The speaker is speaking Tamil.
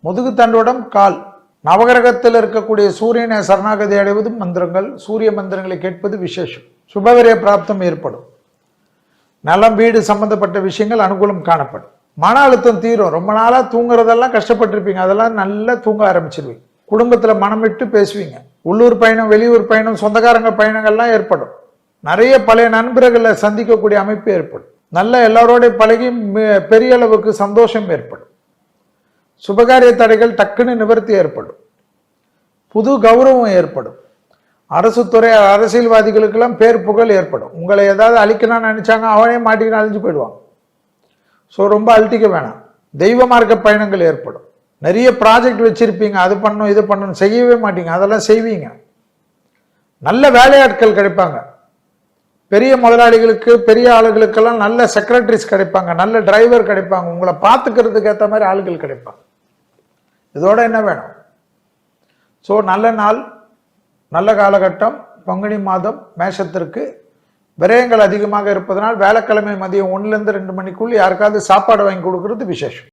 முதுகுத்தண்டுடன் கால். நவகிரகத்தில் இருக்கக்கூடிய சூரியனை சரணாகதி அடைவது மந்திரங்கள், சூரிய மந்திரங்களை கேட்பது விசேஷம். சுபவிரய பிராப்தம் ஏற்படும். நலம் வீடு சம்பந்தப்பட்ட விஷயங்கள் அனுகூலம் காணப்படும். மன அழுத்தம் தீரும். ரொம்ப நாளா தூங்குறதெல்லாம் கஷ்டப்பட்டிருப்பீங்க, அதெல்லாம் நல்லா தூங்க ஆரம்பிச்சிருவீங்க. குடும்பத்துல மனம் விட்டு பேசுவீங்க. உள்ளூர் பயணம், வெளியூர் பயணம், சொந்தக்காரங்க பயணங்கள்லாம் ஏற்படும். நிறைய பழைய நண்பர்களை சந்திக்கக்கூடிய அமைப்பு ஏற்படும். நல்ல எல்லாரோட பழகி பெரிய அளவுக்கு சந்தோஷம் ஏற்படும். சுபகாரிய தடைகள் டக்குன்னு நிவர்த்தி ஏற்படும். புது கௌரவம் ஏற்படும். அரசு துறை அரசியல்வாதிகளுக்கெல்லாம் பேர் புகழ் ஏற்படும். உங்களை ஏதாவது அழிக்கணும்னு நினைச்சாங்க, அவனே மாட்டிக்கின்னு அழிஞ்சு போயிடுவாங்க. ஸோ ரொம்ப அழட்டிக்க வேணாம். தெய்வ மார்க்க பயணங்கள் ஏற்படும். நிறைய ப்ராஜெக்ட் வச்சிருப்பீங்க, அது பண்ணணும் இது பண்ணணும், செய்யவே மாட்டீங்க, அதெல்லாம் செய்வீங்க. நல்ல வேலையாட்கள் கிடைப்பாங்க. பெரிய முதலாளிகளுக்கு, பெரிய ஆளுகளுக்கெல்லாம் நல்ல செக்ரட்டரிஸ் கிடைப்பாங்க, நல்ல டிரைவர் கிடைப்பாங்க, உங்களை பார்த்துக்கிறதுக்கு ஏற்ற மாதிரி ஆளுகள் கிடைப்பாங்க. இதோட என்ன வேணும்? ஸோ நல்ல நாள், நல்ல காலகட்டம். பங்குனி மாதம் மேஷத்திற்கு விரயங்கள் அதிகமாக இருப்பதனால் வியாழக்கிழமை மதியம் 1 to 2 மணிக்குள் யாருக்காவது சாப்பாடு வாங்கி கொடுக்கறது விசேஷம்.